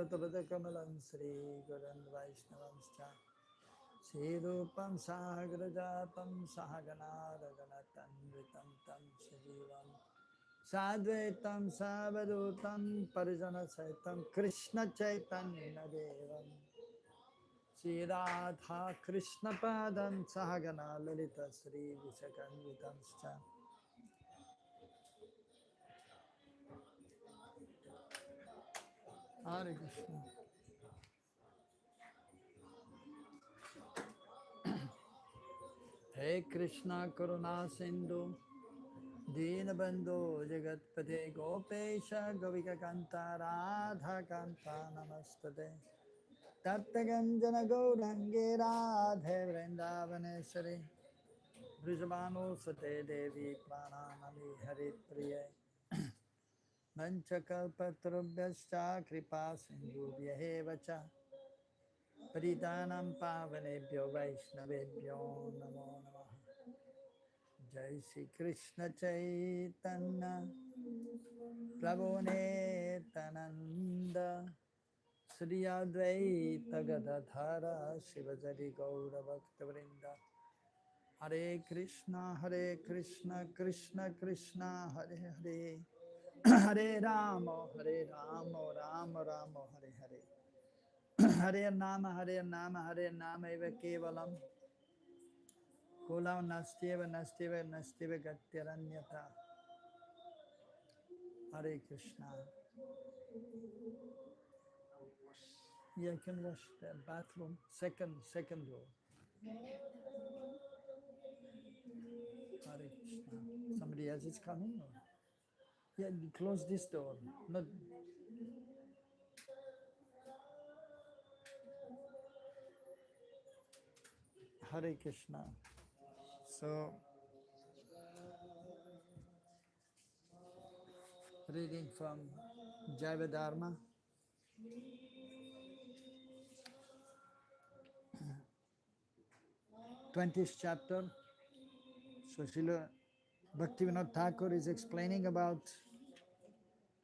Kamalam Sri Guran Vaishnavamscha Sri Rupam Sagrajatam Sahagana Raganatan Vitam Tam Sajivam Sadvaitam Savadutam Parijana Saitam Krishna Chaitanya Devam Sri Radha Krishna Padam Sahagana Lalita Sri Visakanvitamscha Hare Krishna. Hey Krishna Karuna Sindhu Dinabandhu Jagatpate Gopesha Govika Kanta Radha Kanta Namastate Tattaganjana Gaurangi Radhe Vrindavaneshwari Brijavano Sate Devi Pranamami Hari Priye Manchakalpatrubhyascha Kripa Sindhubhya Cha Paritanam Pavanebhyo Vaishnavebhyo Namo Namaha Jai Shri Krishna Chaitanya Prabhu Nityananda Sri Advaita Gadadhara Shivajari Gaura Bhakta-vrinda Hare Krishna Krishna Krishna Hare Hare Hare Rama Rama Rama Hare Hare Hare Nama Eva Kevalam Kulam Nastiva Gatyaranyata Hare Krishna. Yeah, you can wash the bathroom, second row. Hare Krishna. Somebody else is coming? Or? Yeah, you close this door. Not. Hare Krishna. So, reading from Jaiva Dharma. 20th chapter. So Srila Bhaktivinoda Thakur is explaining about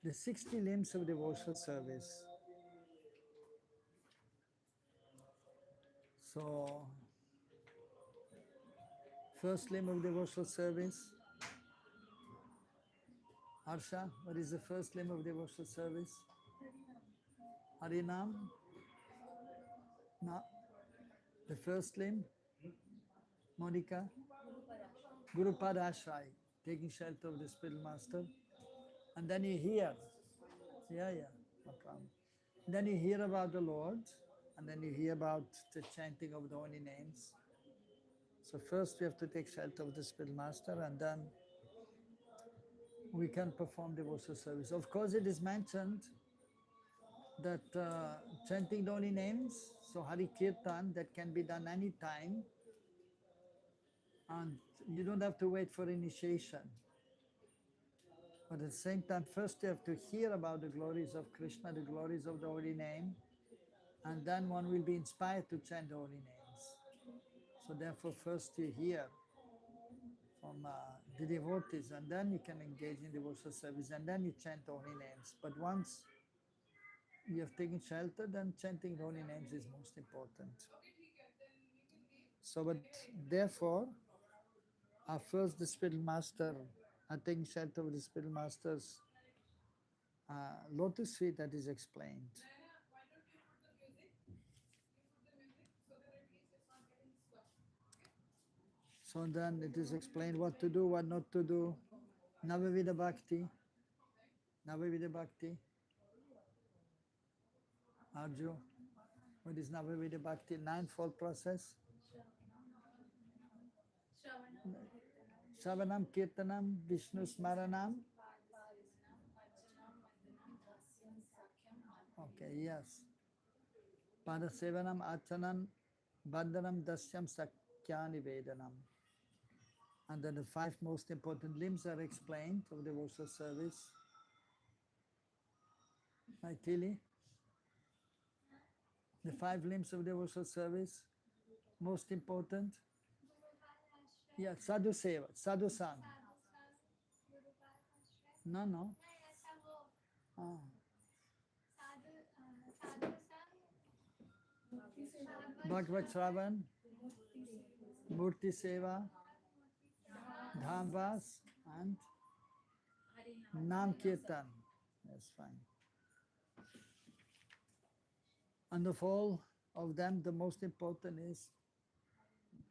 the 60 limbs of devotional service. So, first limb of devotional service. Harsha, what is the first limb of devotional service? Harinam? No. The first limb? Monica? Guru Padashray, taking shelter of the spiritual master. And then you hear. Yeah, no problem. Then you hear about the Lord, and then you hear about the chanting of the holy names. So first we have to take shelter of the spiritual master, and then we can perform devotional service. Of course, it is mentioned that chanting the holy names, so Hari Kirtan, that can be done any time, and you don't have to wait for initiation. But at the same time, first you have to hear about the glories of Krishna, the glories of the holy name, and then one will be inspired to chant the holy names. So therefore, first you hear from the devotees, and then you can engage in devotional service, and then you chant the holy names. But once you have taken shelter, then chanting the holy names is most important. So, but therefore, first the spiritual master, taking shelter of the spiritual master's lotus feet, that is explained. So then it is explained what to do, what not to do. Navavida Bhakti. Navavida Bhakti. Arju, what is Navavida Bhakti? Ninefold process. Shravanam, Kirtanam, Vishnu Smaranam. Okay, yes. Padasevanam, Achanam, Bandhanam, Dasyam, Sakyani Vedanam. And then the 5 most important limbs are explained of devotional service. Maithili? The 5 limbs of devotional service, most important. Yeah, Sadhu Seva, Sadhu Sang. No. Bhagavad Shravan, Murti Seva, Dhamvas, and Nam Kirtan. That's fine. And of all of them, the most important is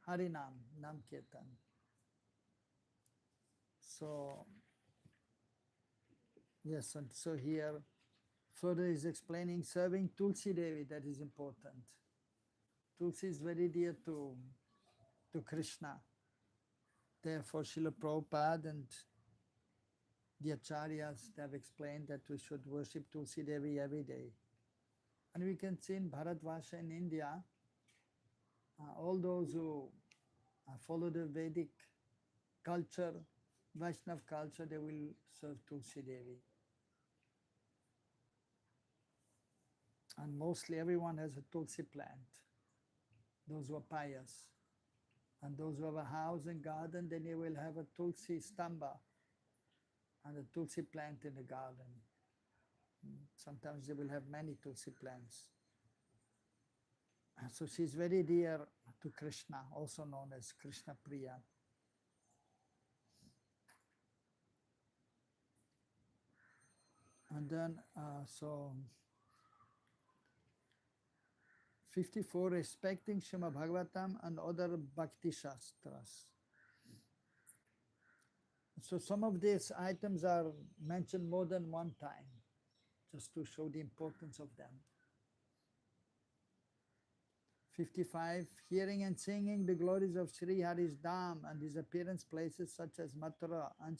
Harinam, Nam Kirtan. So, yes, and so here further is explaining serving Tulsi Devi, that is important. Tulsi is very dear to Krishna. Therefore, Srila Prabhupada and the Acharyas have explained that we should worship Tulsi Devi every day. And we can see in Bharatvarsha in India, all those who follow the Vedic culture, Vaishnav culture, they will serve Tulsi Devi. And mostly everyone has a Tulsi plant, those who are pious. And those who have a house and garden, then they will have a Tulsi stamba and a Tulsi plant in the garden. Sometimes they will have many Tulsi plants. So she's very dear to Krishna, also known as Krishna Priya. And then, so 54, respecting Srimad Bhagavatam and other Bhakti Shastras. So some of these items are mentioned more than one time, just to show the importance of them. 55, hearing and singing the glories of Sri Hari's Dham and his appearance places such as Mathura and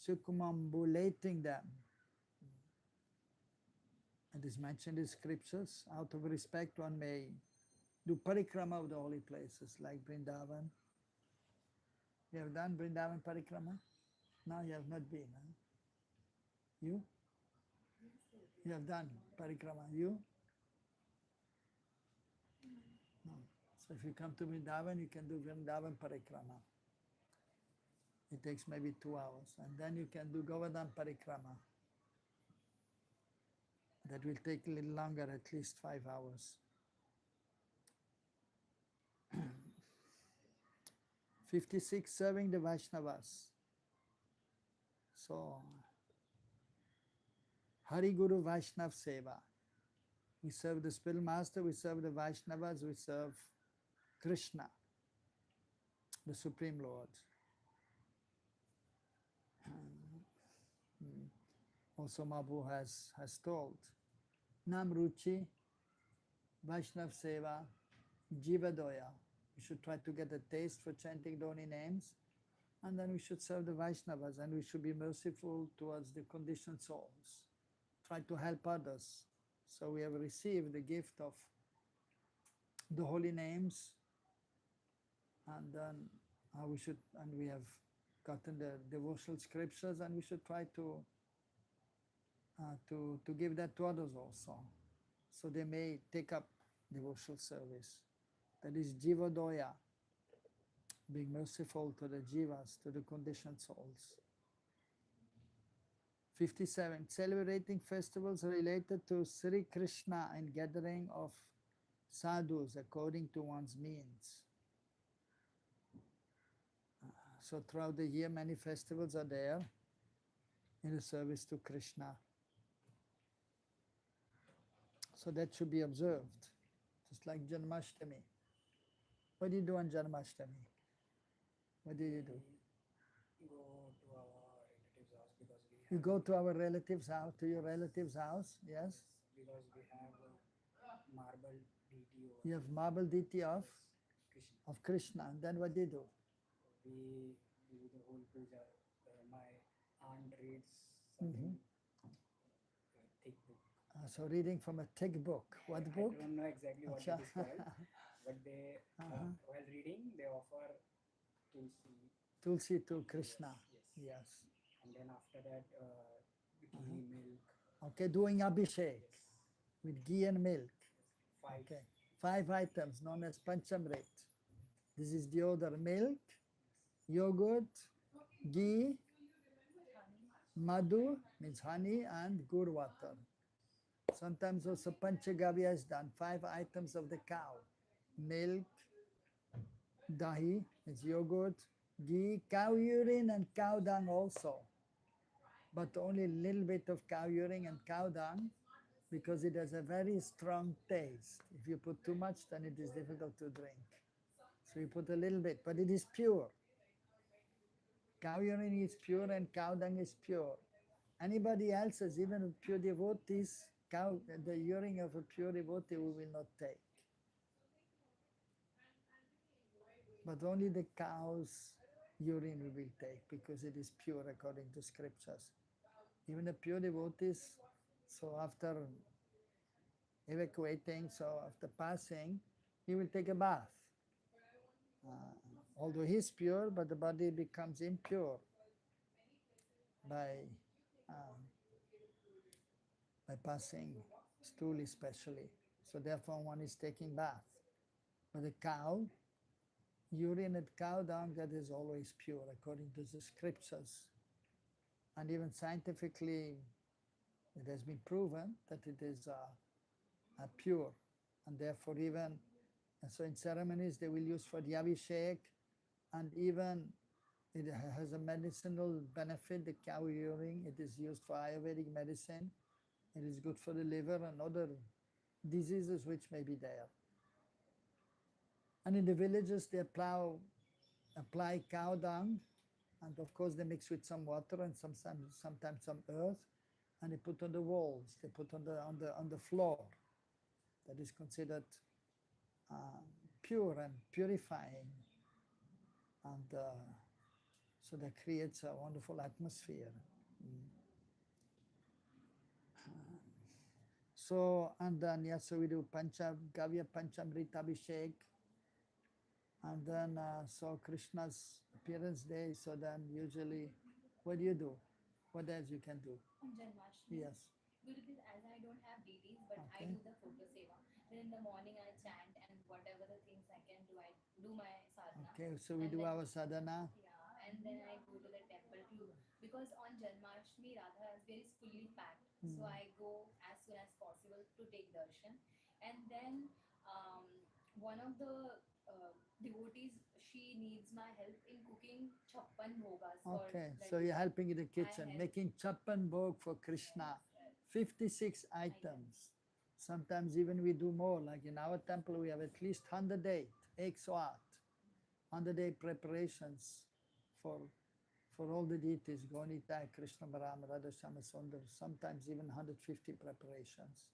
circumambulating them. It is mentioned in scriptures. Out of respect, one may do parikrama of the holy places like Vrindavan. You have done Vrindavan parikrama? No, you have not been. Huh? You? You have done parikrama. You? No. So if you come to Vrindavan, you can do Vrindavan parikrama. It takes maybe 2 hours. And then you can do Govardhan parikrama. That will take a little longer, at least 5 hours. 56, serving the Vaishnavas. So, Hari Guru Vaishnav Seva. We serve the spiritual master, we serve the Vaishnavas, we serve Krishna, the Supreme Lord. Also Mabu has told, Nam Ruchi, Vaishnav Seva, Jiva Doya. We should try to get a taste for chanting the holy names, and then we should serve the Vaishnavas, and we should be merciful towards the conditioned souls. Try to help others. So we have received the gift of the holy names, and then we have gotten the devotional scriptures, and we should try to give that to others also, so they may take up devotional service. That is Jiva Doya, being merciful to the jivas, to the conditioned souls. 57, celebrating festivals related to Sri Krishna and gathering of sadhus according to one's means. So throughout the year, many festivals are there in the service to Krishna. So that should be observed, just like Janmashtami. What do you do on Janmashtami? What do you do? Go to our relatives' house because we have. You go to our relatives' house, to your relatives' house, yes? Because we have marble deity over. You have marble deity of Krishna. And then what do you do? We do the whole puja. My aunt reads something, thick book. So reading from a thick book. What book? I don't know exactly what it is called, but they, while reading, they offer tulsi. Tulsi to Krishna. Yes. And then after that, ghee, milk. Okay, doing Abhishek with ghee and milk. 5. Okay. 5 items known as Panchamrit. This is the order: milk, yogurt, ghee, madhu means honey, and gur water. Sometimes also Panchagavya is done, 5 items of the cow. Milk, dahi, is yogurt, ghee, cow urine and cow dung also. But only a little bit of cow urine and cow dung because it has a very strong taste. If you put too much, then it is difficult to drink. So you put a little bit, but it is pure. Cow urine is pure and cow dung is pure. Anybody else's, even pure devotees, the urine of a pure devotee we will not take. But only the cow's urine we will take because it is pure according to scriptures. Even the pure devotees, so after evacuating, so after passing, he will take a bath. Although he is pure, but the body becomes impure by passing stool especially. So therefore one is taking bath. But the cow, urine and cow dung, that is always pure according to the scriptures. And even scientifically, it has been proven that it is pure. And therefore even, so in ceremonies they will use for the abhishek, and even it has a medicinal benefit, the cow urine. It is used for Ayurvedic medicine. It is good for the liver and other diseases which may be there. And in the villages they apply cow dung, and of course they mix with some water and sometimes some earth, and they put on the walls, they put on the floor. That is considered pure and purifying, and so that creates a wonderful atmosphere. So, and then, yes, so we do Gavya Panchamrita Abhishek, and then, so Krishna's appearance day, so then usually, what do you do? What else you can do? On Janmashtami, Yes. because as I don't have deities, but I Okay. do the photo seva. Then in the morning I chant and whatever the things I can do, I do my sadhana. Okay, so we And do then- our sadhana. Yeah, and then I go to the temple too. Because on Janmashtami, Radha is fully packed. So I go as soon as possible to take darshan. And then one of the devotees, she needs my help in cooking chappan bhogas. Okay, for so like you're helping in the kitchen, help. making chappan bhog for Krishna, 56 items. Sometimes even we do more, like in our temple we have at least 108, 108 preparations for all the deities, Gaunita, Krishna, Balaram, Radha, Shama, Sundar, sometimes even 150 preparations.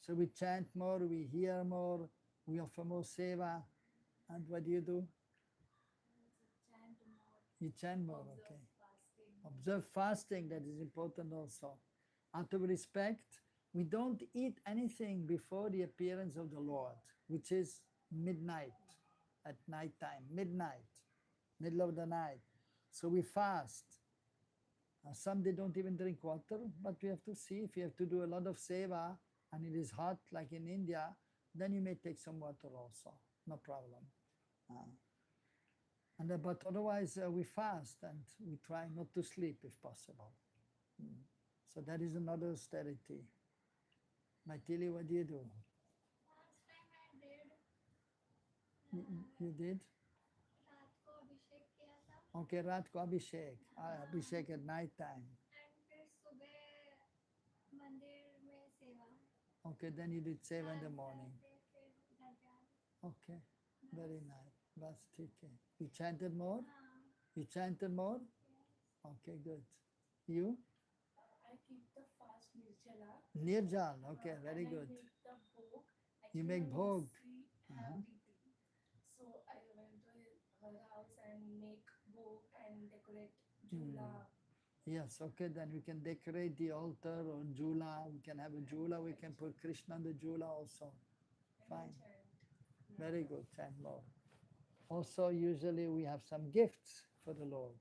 So we chant more, we hear more, we offer more seva, and what do? Chant more. You chant more, Observe okay. fasting. Observe fasting, that is important also. Out of respect, we don't eat anything before the appearance of the Lord, which is midnight, at night time, midnight, middle of the night. So we fast. Some they don't even drink water, but we have to see if you have to do a lot of seva and it is hot like in India, then you may take some water also, no problem. But otherwise we fast and we try not to sleep if possible. So that is another austerity. Maitili, what do you do? Last time I did You did? रात को अभिषेक किया था Okay, Raat ko Abhishek. Abhishek at night time. and फिर सुबह मंदिर में सेवा Okay, then you did seva in the and morning. फिर घर पे आ गए Okay, very nice. That's okay. You chanted more? हाँ You chanted more? yes Okay, good. You? I keep the fast nirjala. Nirjal. Okay, very and good. I make the bhog. You Actually, make I bhog. mostly have DP. So I went to her house and make bhog and decorate jhula. Yes, okay, then we can decorate the altar or jula. We can have a jula. We can put Krishna on the jula also. Fine. Very good, chant more. Also, usually we have some gifts for the Lord.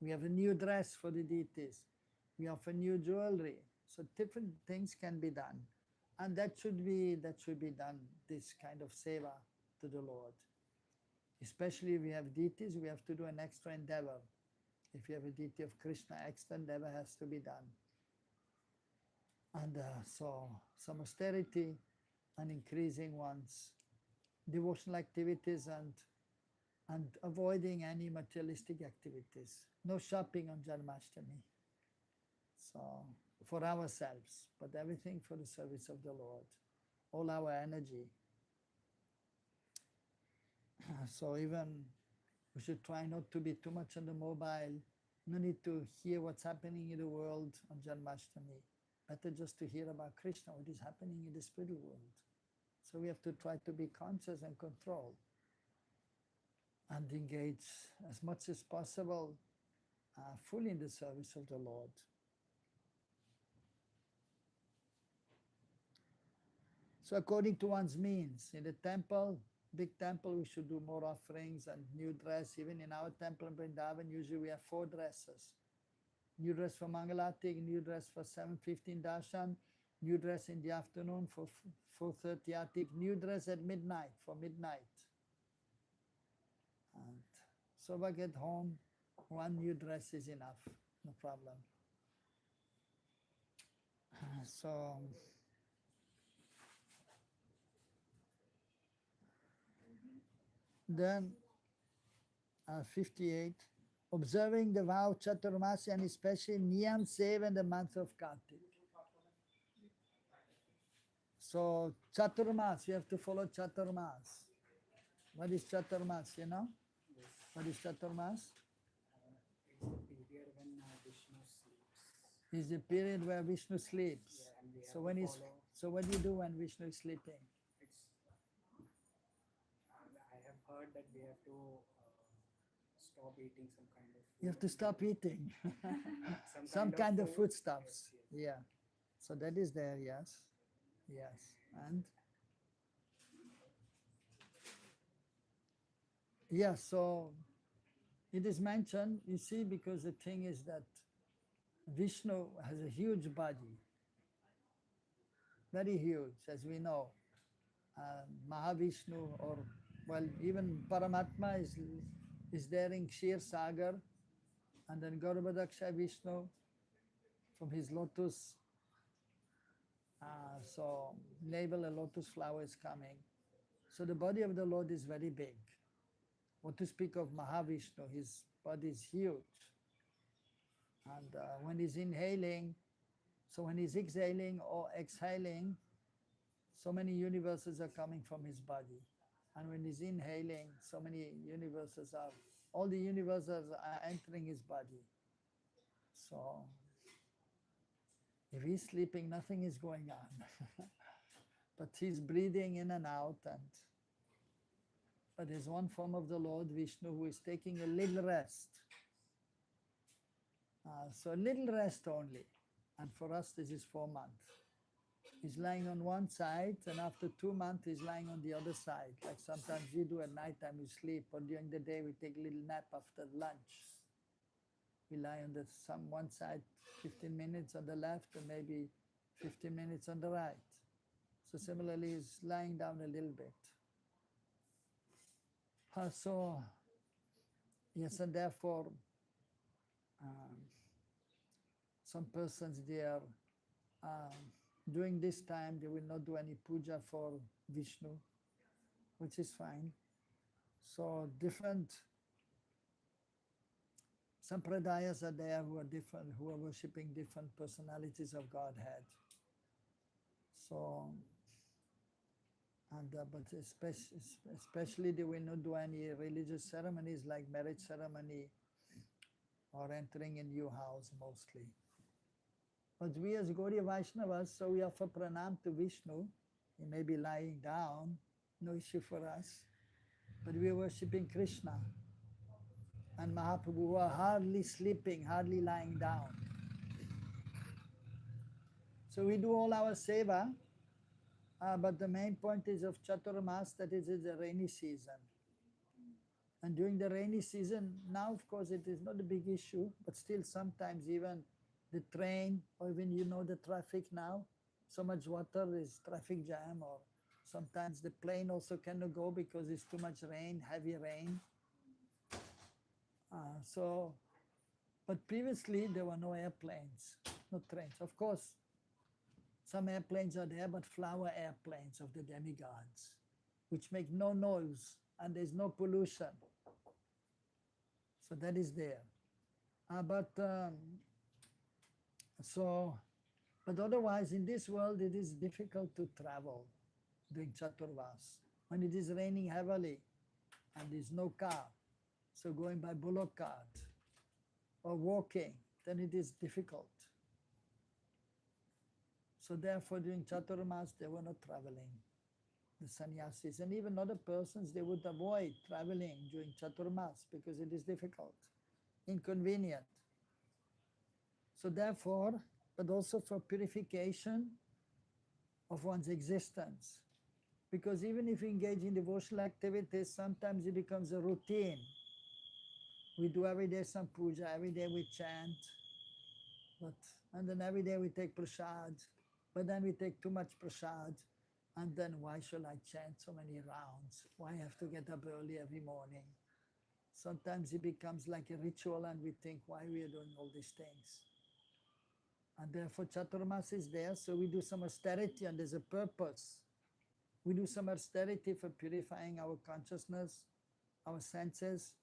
We have a new dress for the deities. We offer new jewelry. So different things can be done. And that should be done, this kind of seva to the Lord. Especially if we have deities, we have to do an extra endeavor. If you have a deity of Krishna, extra endeavor has to be done. And so some austerity and increasing one's devotional activities and avoiding any materialistic activities. No shopping on Janmashtami. So for ourselves, but everything for the service of the Lord. All our energy. So even we should try not to be too much on the mobile. No need to hear what's happening in the world on Janmashtami. Better just to hear about Krishna, what is happening in the spiritual world. So we have to try to be conscious and control and engage as much as possible fully in the service of the Lord. So according to one's means, in the temple, big temple, we should do more offerings and new dress. Even in our temple in Vrindavan, usually we have 4 dresses. New dress for Mangalati, new dress for 7:15 darshan, new dress in the afternoon for 4:30 atik, new dress at midnight for midnight. And so I get home, 1 new dress is enough, no problem. So then 58, observing the vow Chaturmasi and especially Niyam Sev in the month of Kartik. So Chaturmas, you have to follow Chaturmas. What is Chaturmas, you know? Yes. What is Chaturmas? It's the period when Vishnu sleeps. Is the period where Vishnu sleeps. Yeah, and we have So to when he's, follow. so what do you do when Vishnu is sleeping? It's, I have heard that we have to stop eating some kind of food. You have to stop eating. Some kind of food. foodstuffs. Yes, yes. Yeah. So that is there, yes. Yes. And yeah, so it is mentioned, you see, because the thing is that Vishnu has a huge body, very huge, as we know. Mahavishnu, or well, even Paramatma is there in Kshir Sagar, and then Garbhadaksha Vishnu from his lotus. So navel, a lotus flower is coming. So the body of the Lord is very big. What to speak of Mahavishnu, his body is huge. And when he's inhaling, so when he's exhaling or exhaling, so many universes are coming from his body. And when he's inhaling, so many universes are, all the universes are entering his body. So if he's sleeping, nothing is going on. But he's breathing in and out. But there's one form of the Lord, Vishnu, who is taking a little rest. So a little rest only. And for us, this is 4 months. He's lying on one side, and after 2 months, he's lying on the other side. Like sometimes we do at night time, we sleep, or during the day, we take a little nap after lunch. We lie on one side, 15 minutes on the left, and maybe 15 minutes on the right. So similarly, he's lying down a little bit. So, yes, and therefore, some persons there, during this time, they will not do any puja for Vishnu, which is fine. So different sampradayas are there who are different, who are worshipping different personalities of Godhead. So, and but especially they will not do any religious ceremonies like marriage ceremony or entering a new house mostly. But we as Gaudiya Vaishnavas, so we offer pranam to Vishnu. He may be lying down, no issue for us. But we are worshipping Krishna. And Mahaprabhu are hardly sleeping, hardly lying down. So we do all our seva, but the main point is of Chaturmas, that is the rainy season. And during the rainy season, now of course it is not a big issue, but still sometimes even the train, or even the traffic now, so much water, is traffic jam, or sometimes the plane also cannot go because it's too much rain, heavy rain. But previously there were no airplanes, no trains. Of course, Some airplanes are there, but flower airplanes of the demigods, which make no noise and there's no pollution. So that is there. But otherwise, in this world, it is difficult to travel doing Chaturvas. When it is raining heavily and there's no car, so going by bullock cart or walking, then it is difficult. So therefore, during Chaturmas, they were not traveling, the sannyasis. And even other persons, they would avoid traveling during Chaturmas because it is difficult, inconvenient. So therefore, but also for purification of one's existence. Because even if we engage in devotional activities, sometimes it becomes a routine. We do every day some puja, every day we chant, and then every day we take prasad, but then we take too much prasad, and then why should I chant so many rounds? Why have to get up early every morning? Sometimes it becomes like a ritual and we think why we are doing all these things. And therefore Chaturmas is there, so we do some austerity and there's a purpose. We do some austerity for purifying our consciousness, our senses,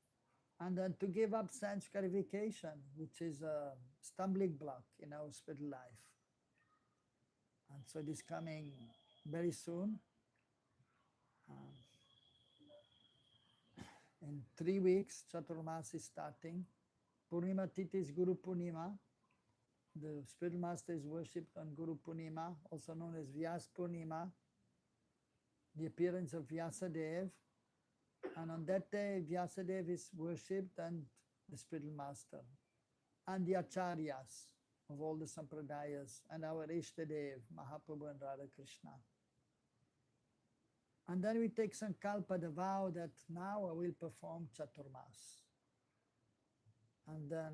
and then to give up sense gratification, which is a stumbling block in our spiritual life. And so it is coming very soon. In 3 weeks, Chaturmas is starting. Purnima Tithi is Guru Purnima. The spiritual master is worshipped on Guru Purnima, also known as Vyas Purnima, the appearance of Vyasadev. And on that day, Vyasadev is worshipped and the spiritual master. And the Acharyas of all the Sampradayas and our Ishtadev, Mahaprabhu and Radha Krishna. And then we take Sankalpa, the vow that now I will perform Chaturmas. And then,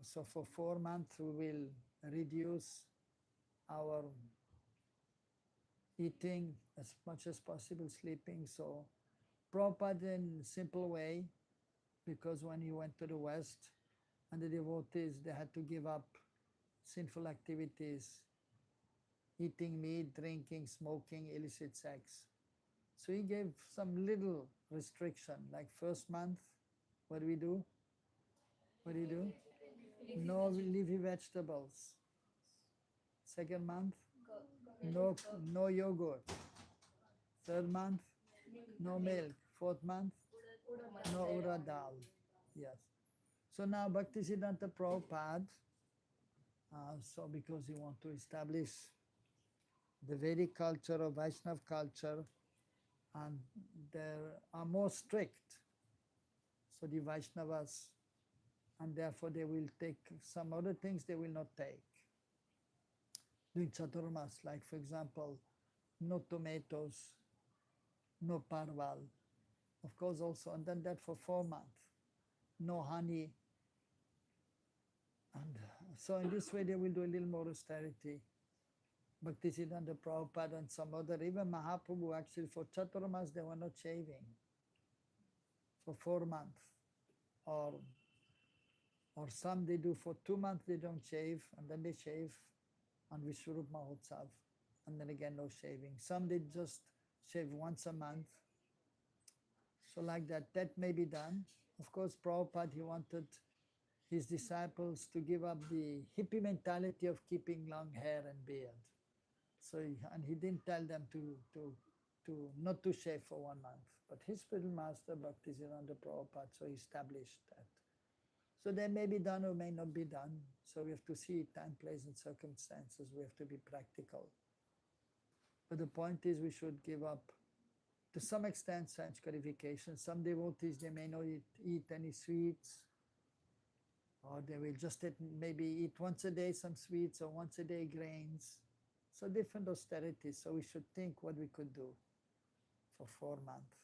so for 4 months we will reduce our eating as much as possible, sleeping. So Prabhupada in a simple way, because when he went to the West and the devotees, they had to give up sinful activities, eating meat, drinking, smoking, illicit sex. So he gave some little restriction, like first month, what do we do? What do you do? No leafy vegetables. Second month, no yogurt. Third month, no milk. Fourth month, no urad dal. Yes. So now Bhaktisiddhanta Prabhupada, so because he wants to establish the Vedic culture or Vaishnava culture, and they are more strict. So the Vaishnavas, and therefore they will take some other things they will not take. Doing Chaturmas, like for example, no tomatoes, no parval, of course also, and then that for 4 months, no honey. And so in this way they will do a little more austerity. Bhaktisiddhanta Prabhupada and some other, even Mahaprabhu actually for Chaturmas they were not shaving for 4 months. Or some they do for 2 months they don't shave and then they shave on Vishwarup Mahotsav and then again no shaving. Some they just shave once a month. So like that may be done. Of course Prabhupada, he wanted his disciples to give up the hippie mentality of keeping long hair and beard. So, and he didn't tell them to not to shave for 1 month. But his spiritual master, Bhaktisiddhanta Prabhupada, so he established that. So they may be done or may not be done. So we have to see time, place, and circumstances. We have to be practical. But the point is we should give up, to some extent, sense gratification. Some devotees, they may not eat any sweets, or they will just maybe eat once a day some sweets or once a day grains. So different austerities. So we should think what we could do for 4 months,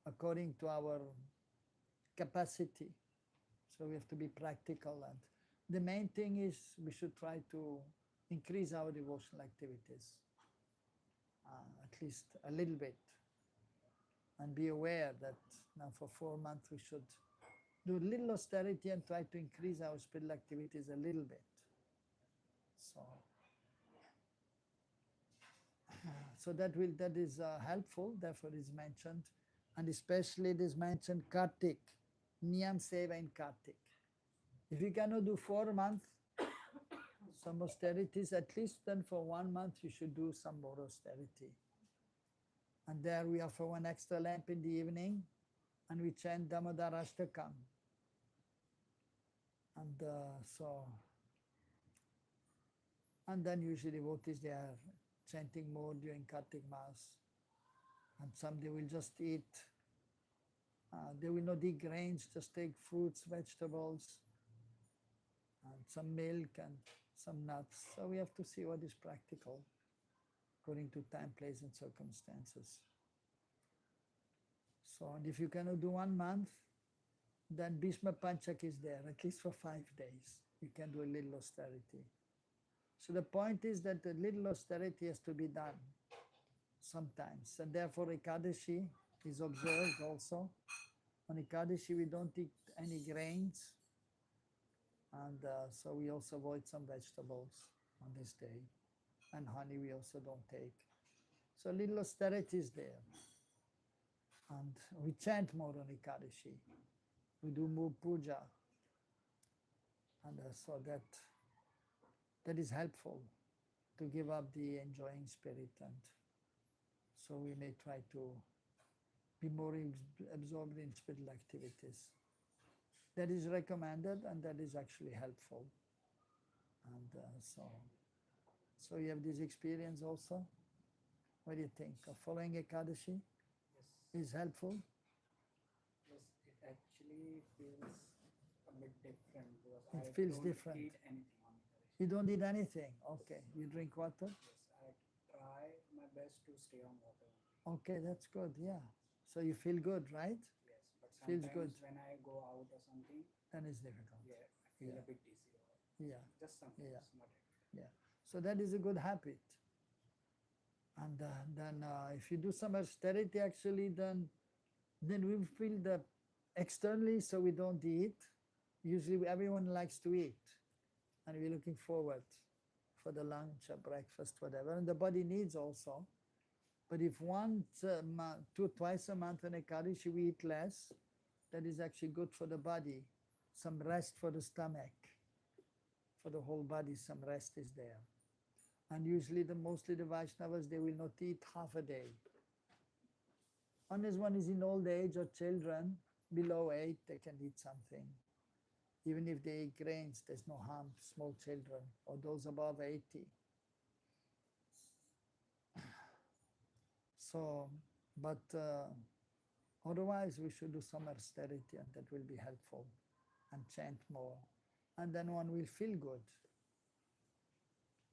according to our capacity. So we have to be practical, and the main thing is we should try to increase our devotional activities, at least a little bit, and be aware that now for 4 months we should do a little austerity and try to increase our spiritual activities a little bit. So so that is helpful, therefore is mentioned, and especially it is mentioned Kartik, Niyam Seva in Kartik. If you cannot do 4 months, some austerities, at least then for 1 month you should do some more austerity. And there we offer one extra lamp in the evening, and we chant Damodar Ashtakam. And and then usually devotees, they are chanting more during Kartik Mass. And some they will just eat, they will not eat grains, just take fruits, vegetables, and some milk and some nuts. So we have to see what is practical according to time, place, and circumstances. So, and if you cannot do 1 month, then Bhishma Panchak is there, at least for 5 days. You can do a little austerity. So the point is that a little austerity has to be done sometimes. And therefore Ekadashi is observed also. On Ekadashi we don't eat any grains. And so we also avoid some vegetables on this day. And honey we also don't take. So little austerity is there. And we chant more on Ekadashi. We do more puja. And so that is helpful to give up the enjoying spirit, and so we may try to be more absorbed in spiritual activities. That is recommended, and that is actually helpful. And so you have this experience also. What do you think of following Ekadashi? Yes. Is helpful? Yes, it actually feels a bit different because It I feels don't different. eat anything on Ekadashi. You don't eat anything. Okay, you drink water. Yes, I try my best to stay on water. Okay, that's good. Yeah. So you feel good, right? Yes, but Feels sometimes good. when I go out or something, Then it's difficult. yeah, I feel Yeah. a bit dizzy. Yeah. Just sometimes, Yeah. not every. Yeah. So that is a good habit. And then if you do some austerity, actually, then we feel that externally, so we don't eat. Usually everyone likes to eat, and we're looking forward for the lunch or breakfast, whatever. And the body needs also. But if twice a month on Ekadashi we eat less, that is actually good for the body. Some rest for the stomach, for the whole body, some rest is there. And usually mostly the Vaishnavas, they will not eat half a day. Unless one is in old age or children, below 8, they can eat something. Even if they eat grains, there's no harm to small children or those above 80. So, but otherwise we should do some austerity, and that will be helpful, and chant more. And then one will feel good.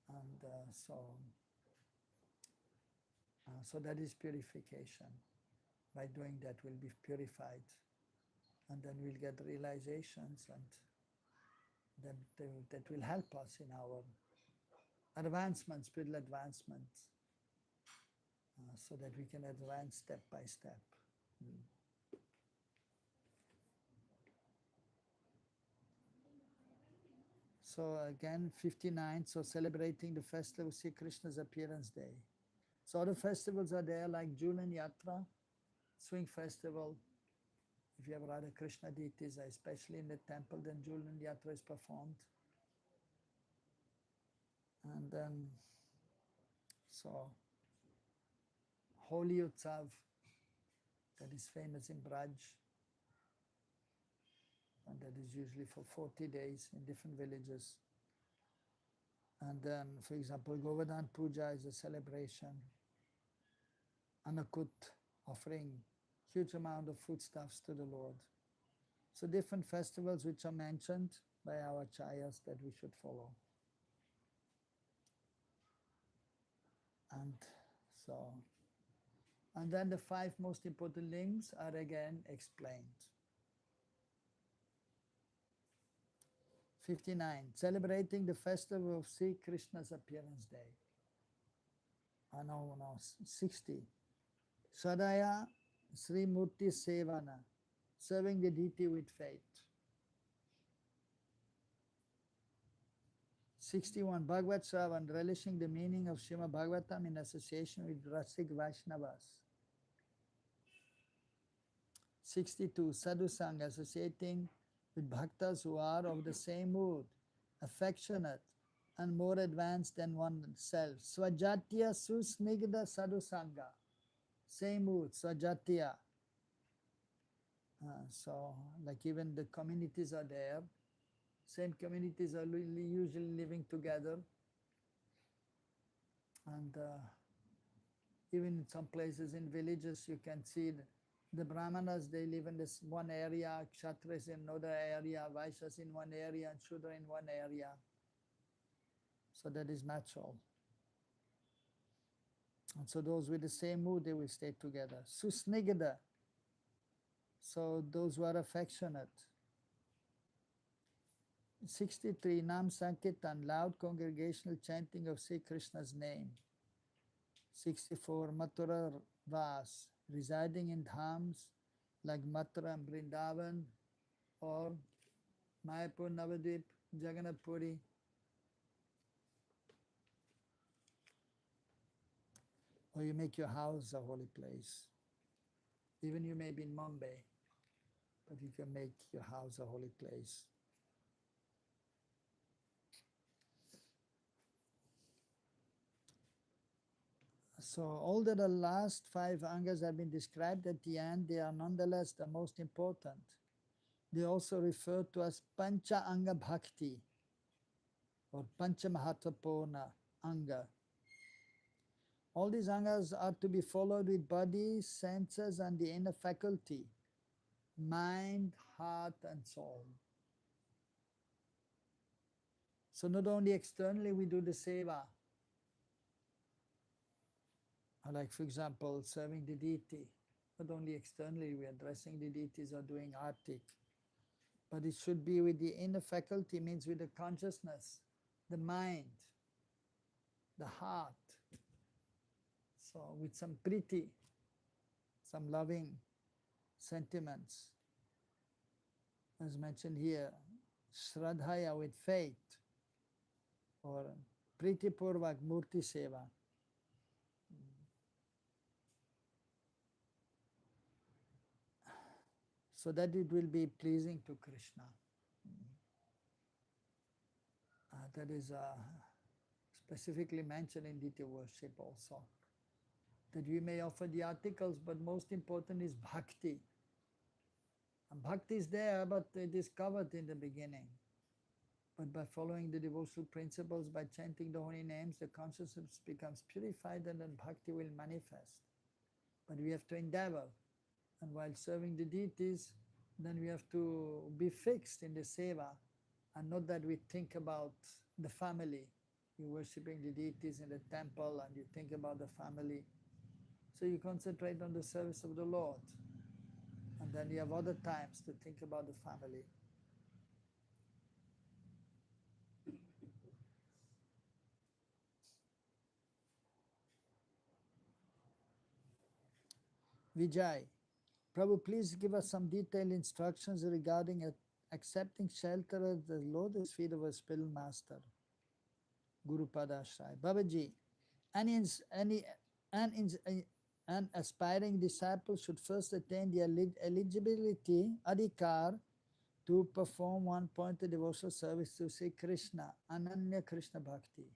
And so that is purification. By doing that, we'll be purified. And then we'll get realizations, and that will help us in our advancement, spiritual advancement, so that we can advance step by step. So again, 59, so celebrating the festival of Sri Krishna's appearance day. So other festivals are there, like Julan Yatra, swing festival. If you have Radha Krishna deities, especially in the temple, then Julan Yatra is performed. And then, so, Holi Utsav, that is famous in Braj, and that is usually for 40 days in different villages. And then, for example, Govardhan Puja is a celebration. Anakut, offering huge amount of foodstuffs to the Lord. So different festivals which are mentioned by our acharyas that we should follow. And so, and then the 5 most important links are again explained. 59, celebrating the festival of Sri Krishna's appearance day. No, 60. Sadaya Sri Murti Sevana, serving the deity with faith. 61. Bhagavad Shravan, relishing the meaning of Srimad Bhagavatam in association with Rasik Vaishnavas. 62. Sadhu Sangha, associating with bhaktas who are of the same mood, affectionate, and more advanced than oneself. Swajatya Susnigda Sadhu Sangha. Same mood, Swajatya. So, like even the communities are there. Same communities are usually living together. And even in some places in villages, you can see the Brahmanas, they live in this one area, Kshatras in another area, Vaishyas in one area, and Shudra in one area. So that is natural. And so those with the same mood, they will stay together. Susnigada. So those who are affectionate. 63. Nam Sankirtan, loud congregational chanting of Sri Krishna's name. 64. Mathura Vas, residing in dhams like Mathura and Vrindavan, or Mayapur, Navadvip, Jagannath Puri. Or you make your house a holy place. Even you may be in Mumbai, but you can make your house a holy place. So all the last 5 angas have been described at the end, they are nonetheless the most important. They also refer to as Pancha Anga Bhakti or Pancha Mahatapurna Anga. All these angas are to be followed with body, senses, and the inner faculty, mind, heart, and soul. So not only externally we do the seva, like for example, serving the deity. Not only externally we are addressing the deities or doing artik, but it should be with the inner faculty, means with the consciousness, the mind, the heart. So with some priti, some loving sentiments, as mentioned here, shraddhaya, with faith, or priti purvak murti seva. So that it will be pleasing to Krishna. That is specifically mentioned in Ditya worship also. That we may offer the articles, but most important is bhakti. And bhakti is there, but it is covered in the beginning. But by following the devotional principles, by chanting the holy names, the consciousness becomes purified and then bhakti will manifest. But we have to endeavor. And while serving the deities, then we have to be fixed in the seva, and not that we think about the family. You're worshipping the deities in the temple and you think about the family. So you concentrate on the service of the Lord. And then you have other times to think about the family. Vijay, Prabhu, please give us some detailed instructions regarding accepting shelter at the lotus feet of a spiritual master. Guru Padashray. Babaji, an aspiring disciple should first attain the eligibility, adhikar, to perform one-pointed devotional service to Sri Krishna, Ananya Krishna Bhakti.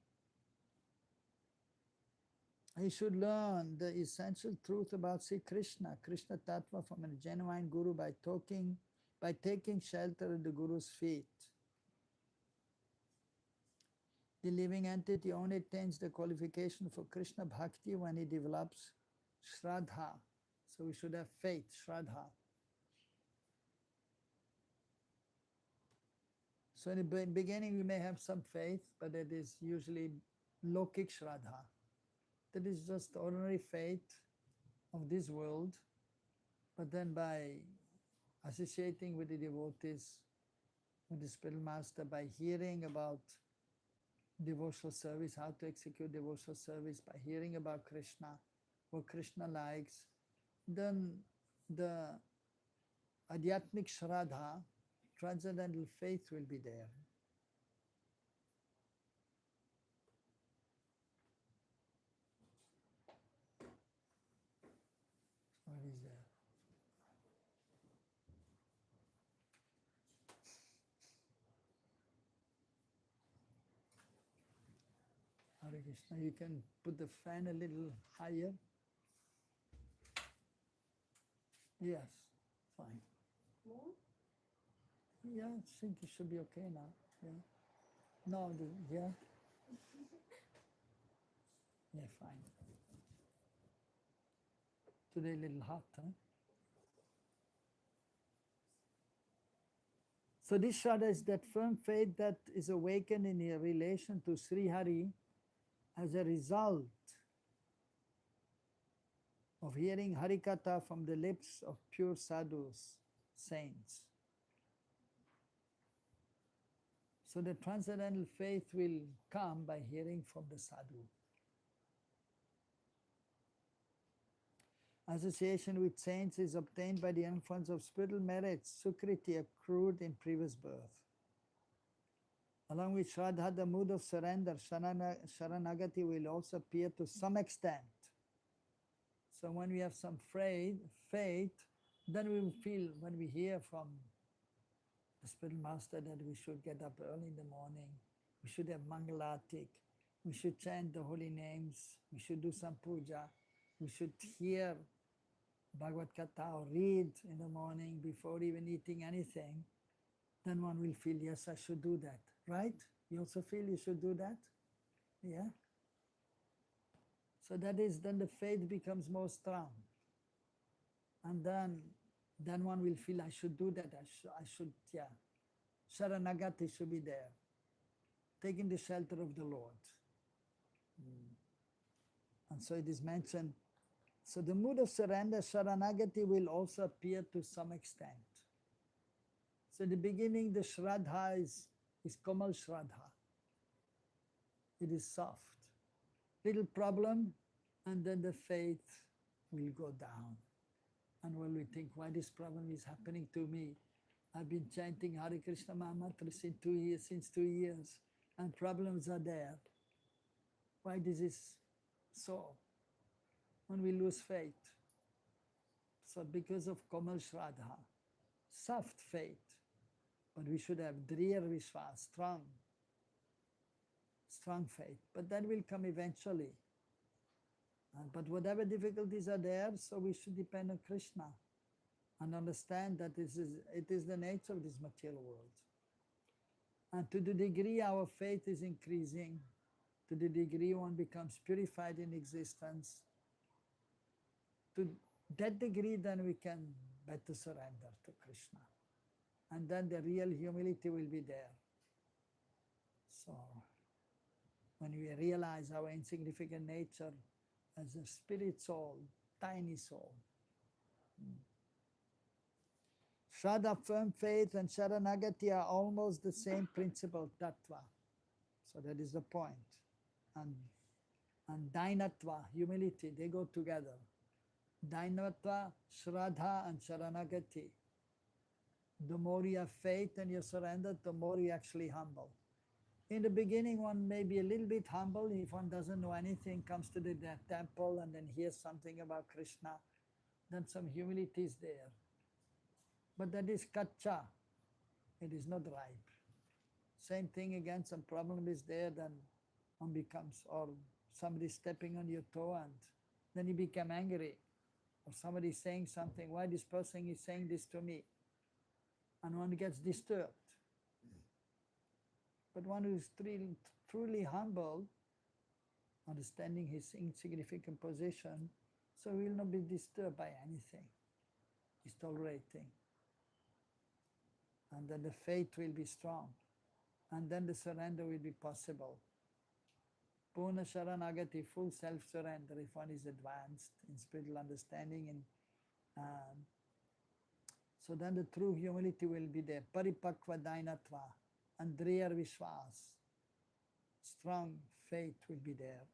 He should learn the essential truth about Sri Krishna, Krishna Tattva, from a genuine Guru by taking shelter at the Guru's feet. The living entity only attains the qualification for Krishna Bhakti when he develops Shraddha. So we should have faith, Shraddha. So in the beginning we may have some faith, but it is usually lokik Shraddha. That is just ordinary faith of this world, but then by associating with the devotees, with the spiritual master, by hearing about devotional service, how to execute devotional service, by hearing about Krishna, what Krishna likes, then the Adhyatmik Shraddha, transcendental faith will be there. Hare Krishna. You can put the fan a little higher. Yes, fine. More? Yeah, I think it should be okay now. Yeah. No, yeah. Yeah, fine. Today a little hot, huh? So this Shraddha is that firm faith that is awakened in your relation to Sri Hari as a result of hearing Harikatha from the lips of pure sadhus, saints. So the transcendental faith will come by hearing from the sadhu. Association with saints is obtained by the influence of spiritual merits, sukriti accrued in previous birth. Along with Shraddha, the mood of surrender, Sharanagati, will also appear to some extent. So when we have some faith, then we will feel, when we hear from the spiritual master, that we should get up early in the morning, we should have Mangalatik, we should chant the holy names, we should do some puja, we should hear Bhagavad Gita or read in the morning before even eating anything, then one will feel, yes, I should do that, right? You also feel you should do that? Yeah? So that is, then the faith becomes more strong. And then one will feel, I should do that, I should, yeah. Sharanagati should be there, taking the shelter of the Lord. And so it is mentioned, so the mood of surrender, Sharanagati, will also appear to some extent. So in the beginning, the Shraddha is Komal Shraddha. It is soft. Little problem, and then the faith will go down. And when we think, why this problem is happening to me? I've been chanting Hare Krishna Mahamantra since 2 years, and problems are there. Why this is so? When we lose faith. So because of Komal Shraddha, soft faith, but we should have Driya Vishwas, strong faith. But that will come eventually. But whatever difficulties are there, so we should depend on Krishna and understand that it is the nature of this material world. And to the degree our faith is increasing, to the degree one becomes purified in existence, to that degree then we can better surrender to Krishna. And then the real humility will be there. So when we realize our insignificant nature as a spirit soul, tiny soul. Shraddha, firm faith, and Sharanagati are almost the same principle, tattva. So that is the point. And Dainatva, humility, they go together. Dainatva, Shraddha, and Sharanagati. The more you have faith and you surrender, the more you actually humble. In the beginning, one may be a little bit humble if one doesn't know anything, comes to the temple and then hears something about Krishna, then some humility is there. But that is kacha, it is not ripe. Same thing again, some problem is there, then one becomes, or somebody stepping on your toe and then you become angry. Or somebody is saying something, why this person is saying this to me? And one gets disturbed. But one who is truly humble, understanding his insignificant position, so he will not be disturbed by anything. He's tolerating. And then the faith will be strong. And then the surrender will be possible. Purna Sharanagati, full self-surrender, if one is advanced in spiritual understanding. So then the true humility will be there. Paripakva Dainatva. And Driya Vishwas, strong faith will be there,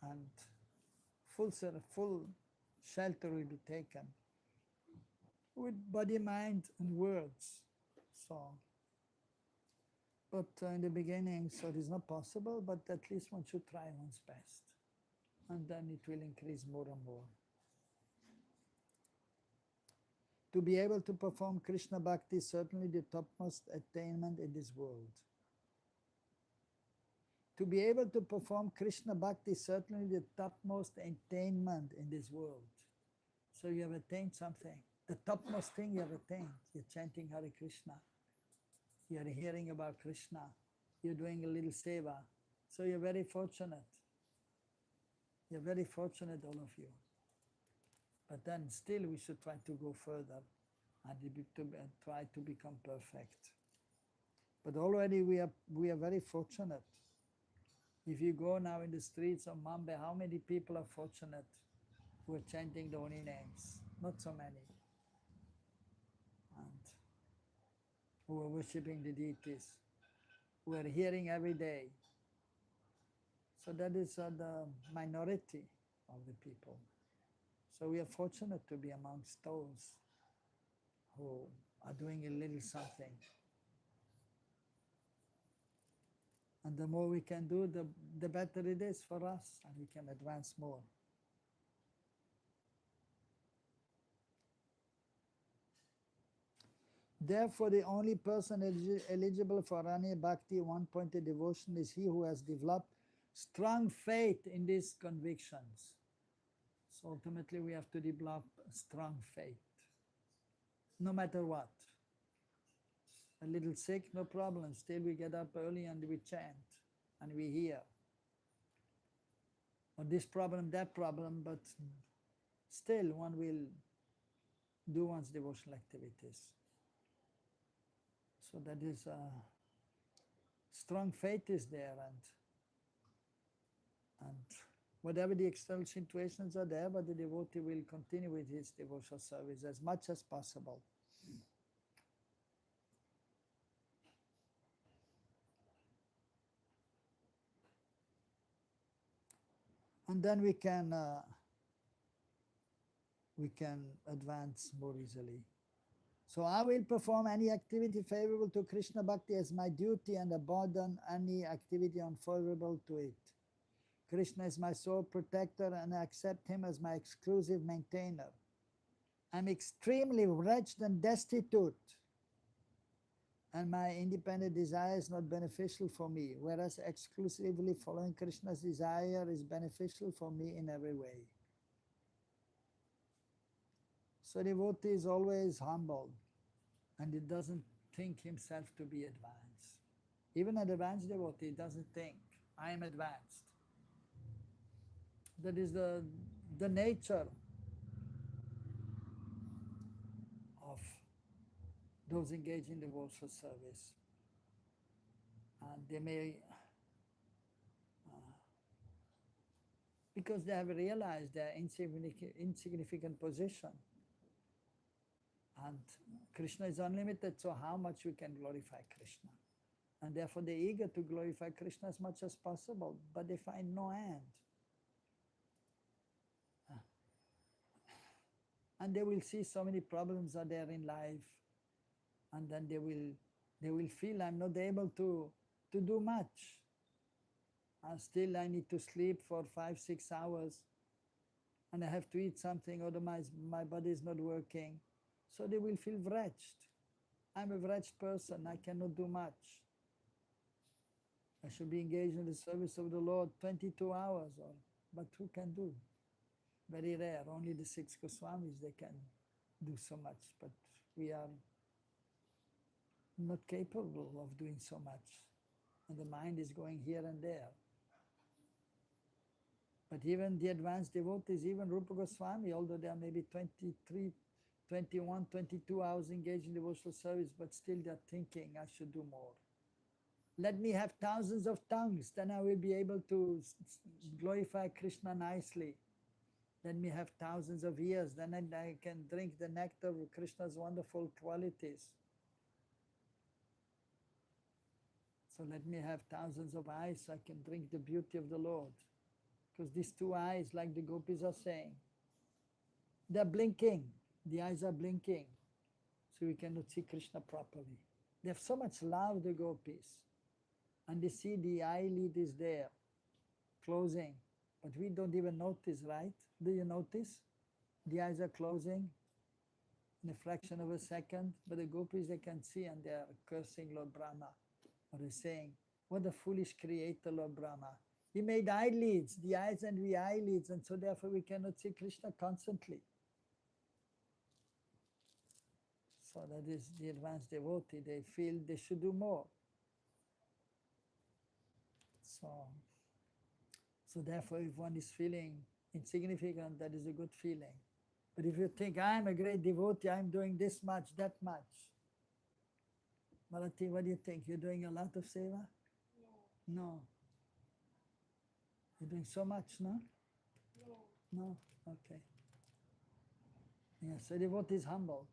and full shelter will be taken with body, mind, and words. So, but in the beginning, so it is not possible, but at least one should try one's best, and then it will increase more and more. To be able to perform Krishna Bhakti is certainly the topmost attainment in this world. to be able to perform Krishna Bhakti is certainly the topmost attainment in this world. So you have attained something. The topmost thing you have attained. You're chanting Hare Krishna. You're hearing about Krishna. You're doing a little seva. So you're very fortunate. You're very fortunate, all of you. But then still we should try to go further and try to become perfect. But already we are very fortunate. If you go now in the streets of Mumbai, how many people are fortunate who are chanting the holy names? Not so many. And who are worshipping the deities, who are hearing every day. So that is the minority of the people. So we are fortunate to be amongst those who are doing a little something. And the more we can do, the better it is for us, and we can advance more. Therefore, the only person eligible for Rani Bhakti, one-pointed devotion, is he who has developed strong faith in these convictions. So ultimately, we have to develop strong faith, no matter what. A little sick, no problem. Still, we get up early and we chant and we hear. Or this problem, that problem, but still, one will do one's devotional activities. So that is strong faith is there, and whatever the external situations are there, but the devotee will continue with his devotional service as much as possible. And then we can advance more easily. So I will perform any activity favorable to Krishna Bhakti as my duty and abandon any activity unfavorable to it. Krishna is my sole protector and I accept him as my exclusive maintainer. I'm extremely wretched and destitute, and my independent desire is not beneficial for me, whereas exclusively following Krishna's desire is beneficial for me in every way. So devotee is always humble, and he doesn't think himself to be advanced. Even an advanced devotee doesn't think, I am advanced. That is the nature of those engaged in devotional service. And they may, because they have realized their insignificant position. And Krishna is unlimited, so how much we can glorify Krishna. And therefore they're eager to glorify Krishna as much as possible, but they find no end. And they will see so many problems are there in life, and then they will feel I'm not able to do much. Still I need to sleep for 5-6 hours, and I have to eat something, otherwise my body is not working. So they will feel wretched. I'm a wretched person, I cannot do much. I should be engaged in the service of the Lord 22 hours, but who can do? Very rare, only the 6 Goswamis, they can do so much, but we are not capable of doing so much. And the mind is going here and there. But even the advanced devotees, even Rupa Goswami, although they are maybe 23, 21, 22 hours engaged in devotional service, but still they're thinking, I should do more. Let me have thousands of tongues, then I will be able to glorify Krishna nicely. Let me have thousands of ears, then I can drink the nectar of Krishna's wonderful qualities. So let me have thousands of eyes so I can drink the beauty of the Lord. Because these 2 eyes, like the gopis are saying, they're blinking. The eyes are blinking, so we cannot see Krishna properly. They have so much love, the gopis. And they see the eyelid is there, closing. But we don't even notice, right? Do you notice? The eyes are closing in a fraction of a second, but the gopis, they can see, and they are cursing Lord Brahma. Or they're saying, What a foolish creator, Lord Brahma. He made eyelids, the eyes and the eyelids, and so therefore we cannot see Krishna constantly. So that is the advanced devotee. They feel they should do more. So therefore, if one is feeling insignificant, that is a good feeling. But if you think, I am a great devotee, I am doing this much, that much. Malati, what do you think? You're doing a lot of seva? No. You're doing so much, no? No? Okay. Yes, a devotee is humble.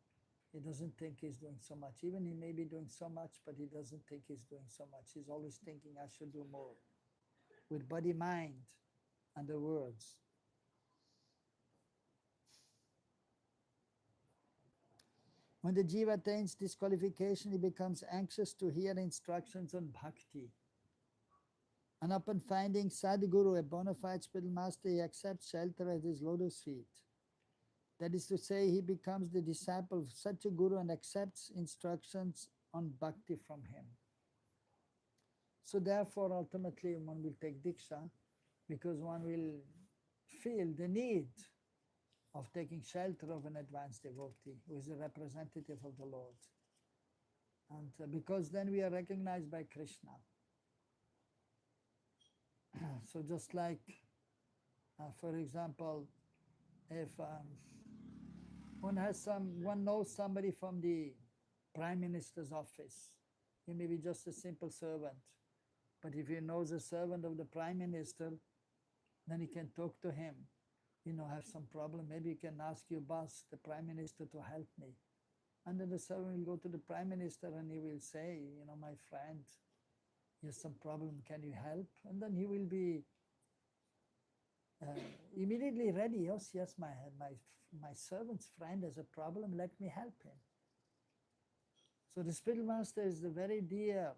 He doesn't think he's doing so much. Even he may be doing so much, but he doesn't think he's doing so much. He's always thinking, I should do more. With body, mind, and the words. When the jiva attains this qualification, he becomes anxious to hear instructions on bhakti. And upon finding Sadhguru, a bona fide spiritual master, he accepts shelter at his lotus feet. That is to say, he becomes the disciple of such a guru and accepts instructions on bhakti from him. So therefore, ultimately, one will take diksha because one will feel the need of taking shelter of an advanced devotee who is a representative of the Lord. And because then we are recognized by Krishna. So just like, for example, if one knows somebody from the Prime Minister's office, he may be just a simple servant. But if he knows a servant of the Prime Minister, then he can talk to him. Have some problem, maybe you can ask your boss, the Prime Minister, to help me. And then the servant will go to the Prime Minister and he will say, my friend, here's some problem, can you help? And then he will be immediately ready. Yes, my servant's friend has a problem, let me help him. So the spiritual master is the very dear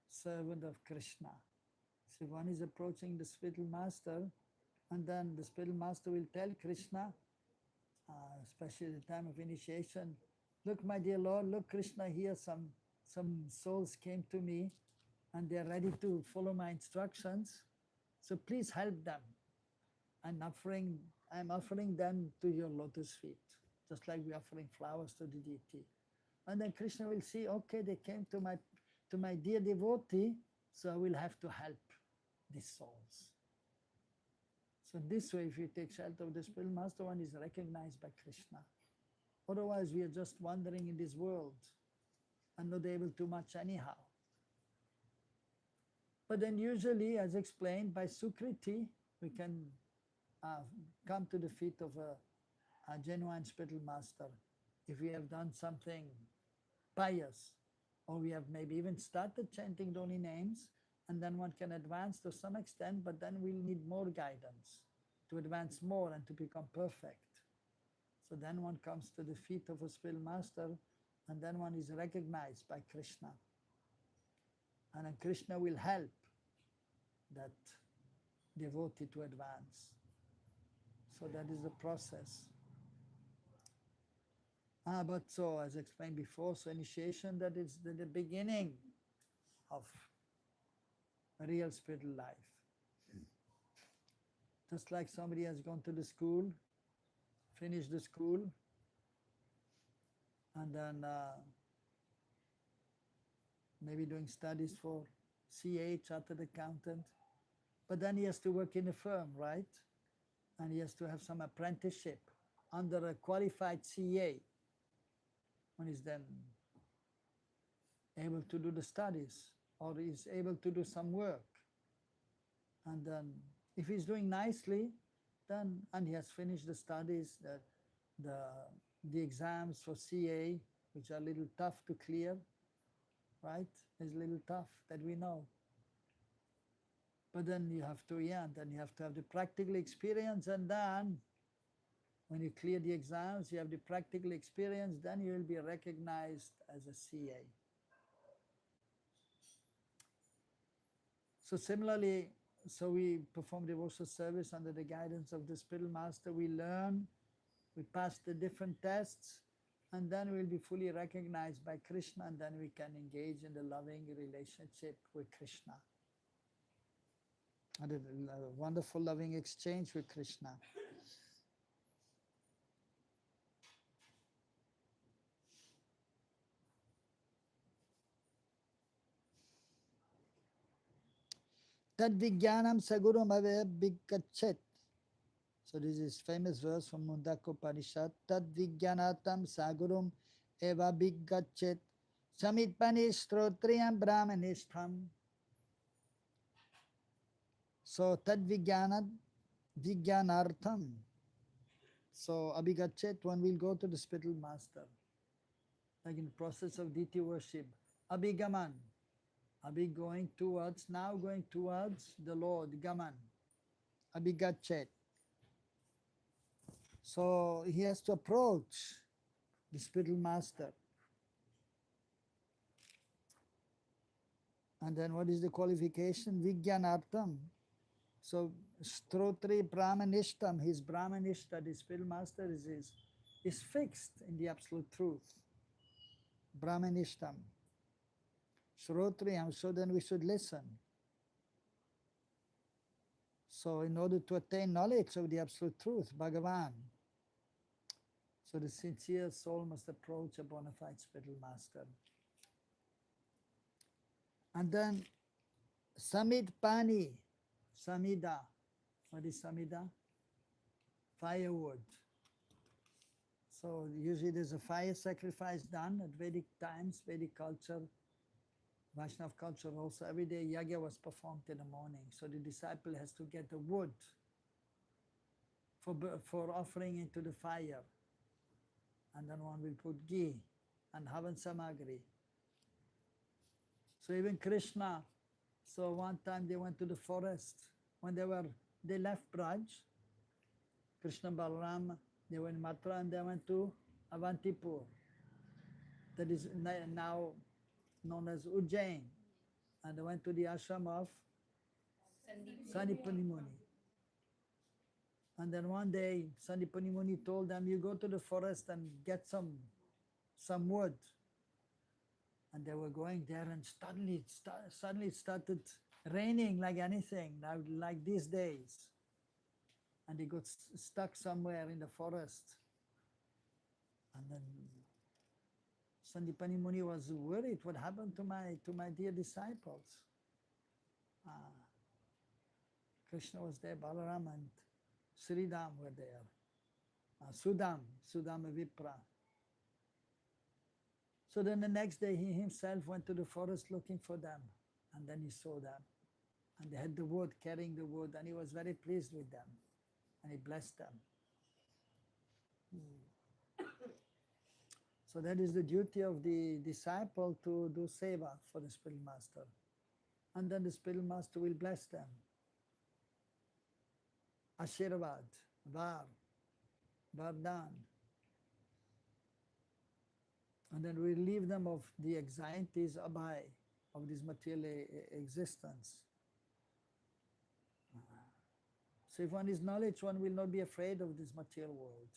servant of Krishna. So one is approaching the spiritual master, and then the spiritual master will tell Krishna, especially at the time of initiation, look, my dear Lord, look, Krishna, here some souls came to me and they are ready to follow my instructions. So please help them. I'm offering them to your lotus feet, just like we're offering flowers to the deity. And then Krishna will see, okay, they came to my dear devotee, so I will have to help these souls. So this way, if you take shelter of the spiritual master, one is recognized by Krishna. Otherwise, we are just wandering in this world and not able to much anyhow. But then usually, as explained, by Sukriti, we can come to the feet of a genuine spiritual master. If we have done something pious, or we have maybe even started chanting the holy names, and then one can advance to some extent, but then we'll need more guidance to advance more and to become perfect. So then one comes to the feet of a spiritual master, and then one is recognized by Krishna. And then Krishna will help that devotee to advance. So that is the process. But so, as explained before, so initiation, that is the beginning of real spiritual life. Just like somebody has gone to the school, finished the school, and then maybe doing studies for CA, Chartered Accountant, but then he has to work in a firm, right? And he has to have some apprenticeship under a qualified CA. One is then able to do the studies, or is able to do some work. And then if he's doing nicely, then, and he has finished the studies, the exams for CA, which are a little tough to clear, right? It's a little tough, that we know. But then you have to, then you have to have the practical experience, and then when you clear the exams, you have the practical experience, then you will be recognized as a CA. So similarly, so we perform devotional service under the guidance of the spiritual master. We learn, we pass the different tests, And then we'll be fully recognized by Krishna, and then we can engage in the loving relationship with Krishna. And a wonderful loving exchange with Krishna. Tad vijnanam sagurum avibhikachet. So this is famous verse from Mundaka Upanishad. Tad vijnanatam sagurum eva bhikachet samitpani strotriyam brahmanishtham. So tad vijnanartham. So abhigachet, one will go to the spiritual master. Like in the process of deity worship. Abhigaman. Abhi going towards the Lord, Gaman. Abhigachet. So he has to approach the spiritual master. And then what is the qualification? Vijnanartham. So Strotri Brahmanishtam, his Brahmanishta, the spiritual master is fixed in the absolute truth. Brahmanishtam. Shrotriyam, so then we should listen. So in order to attain knowledge of the absolute truth, Bhagavan, so the sincere soul must approach a bona fide spiritual master. And then Samit Pani, Samida. What is Samida? Firewood. So usually there's a fire sacrifice done at Vedic times, Vedic culture, Vaishnava culture also. Every day yagya was performed in the morning. So the disciple has to get the wood for offering into the fire. And then one will put ghee and havan samagri. So even Krishna, so one time they went to the forest. When they left Braj, Krishna Balaram, they went Mathura and they went to Avantipur. That is now known as Ujjain. And they went to the ashram of Sandipani Muni. And then one day, Sandipani Muni told them, you go to the forest and get some wood. And they were going there and suddenly it started raining like anything, like these days. And they got stuck somewhere in the forest. And then Sandipani Muni was worried, what happened to my dear disciples? Krishna was there, Balaram and Sridham were there. Sudama Vipra. So then the next day he himself went to the forest looking for them. And then he saw them. And they had the wood, carrying the wood, and he was very pleased with them. And he blessed them. So that is the duty of the disciple, to do seva for the spiritual master. And then the spiritual master will bless them. Ashirvad, Vardhan. And then we relieve them of the anxieties abhay, of this material existence. So if one is knowledge, one will not be afraid of this material world,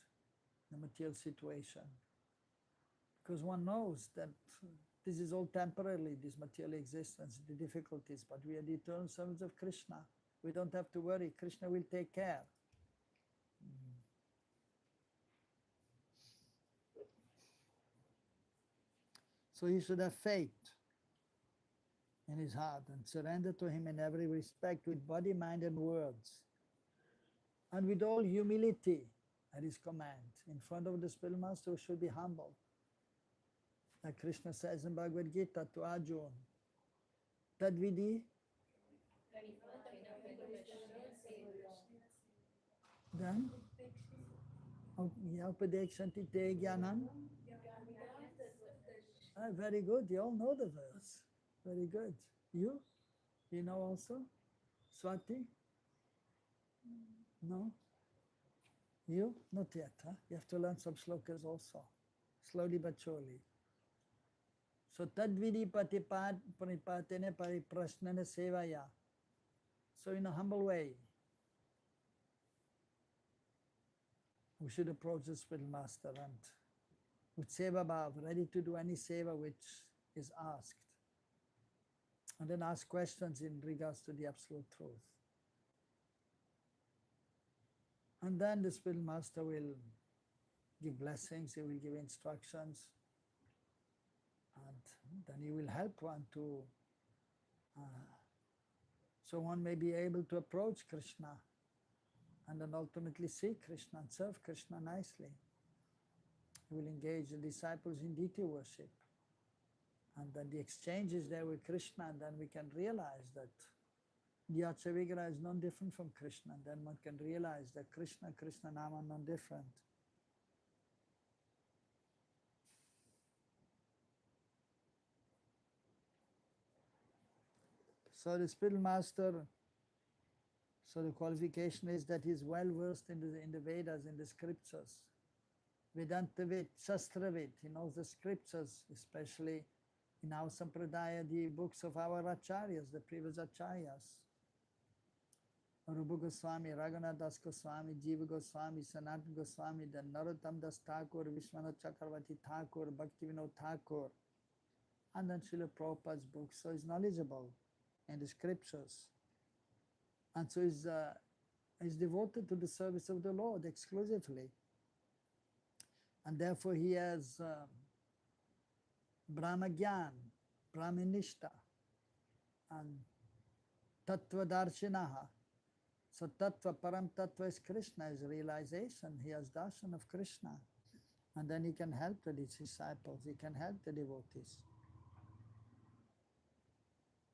the material situation. Because one knows that this is all temporarily, this material existence, the difficulties, but we are the eternal servants of Krishna. We don't have to worry, Krishna will take care. So he should have faith in his heart and surrender to him in every respect, with body, mind and words. And with all humility at his command. In front of the spiritual master, we should be humble. Like Krishna says in Bhagavad Gita to Arjuna, Tadvidi. Then, Upadekshanti te jnanam. Very good, you all know the verse. Very good. You? You know also? Swati? No? You? Not yet, huh? You have to learn some shlokas also. Slowly but surely. So tadvidi pranipatene pariprasnana sevaya. So in a humble way, we should approach the spiritual master and with seva bhav, ready to do any seva which is asked. And then ask questions in regards to the absolute truth. And then the spiritual master will give blessings, he will give instructions, and then he will help one to, so one may be able to approach Krishna and then ultimately see Krishna and serve Krishna nicely. He will engage the disciples in deity worship. And then the exchange is there with Krishna, and then we can realize that the Archa Vigraha is non different from Krishna, and then one can realize that Krishna, Krishna Nama are non different. So the spiritual master, so the qualification is that he is well versed in the Vedas, in the scriptures. Vedanta Vid, Shastra Vid, he knows the scriptures, especially in our Sampradaya, the books of our Acharyas, the previous Acharyas. Rupa Goswami, Raghunath Das Goswami, Jiva Goswami, Sanatana Goswami, then Narottam Das Thakur, Vishwanath Chakravarti Thakur, Bhaktivinoda Thakur, and then Srila Prabhupada's books. So he's knowledgeable in the scriptures. And so he's devoted to the service of the Lord exclusively. And therefore he has Brahma Gyan, Brahmanishta, and Tattva Darshinaha. So Tattva, Param Tattva is Krishna, is realization. He has darshan of Krishna. And then he can help the disciples, he can help the devotees.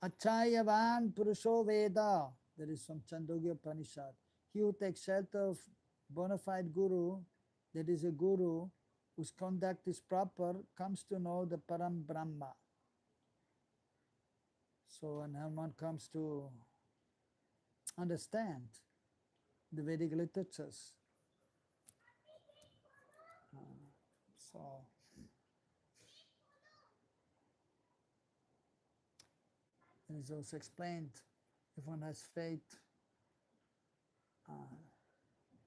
Achayavan Purusho Veda, that is from Chandogya Upanishad. He who takes shelter of bona fide Guru, that is a Guru whose conduct is proper, comes to know the Param Brahma. So when one comes to understand the Vedic literatures, so it is also explained, if one has faith,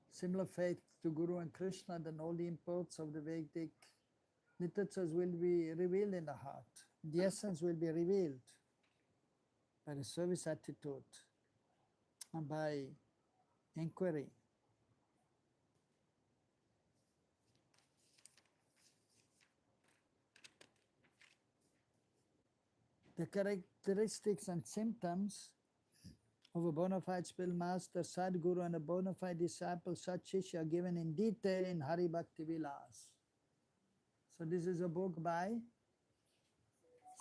similar faith to Guru and Krishna, then all the imports of the Vedic literatures will be revealed in the heart. The essence will be revealed by the service attitude and by inquiry. The characteristics and symptoms of a bona fide spiritual master, Sadguru, and a bona fide disciple, Sat Shishya, are given in detail in Hari Bhakti Vilas. So this is a book by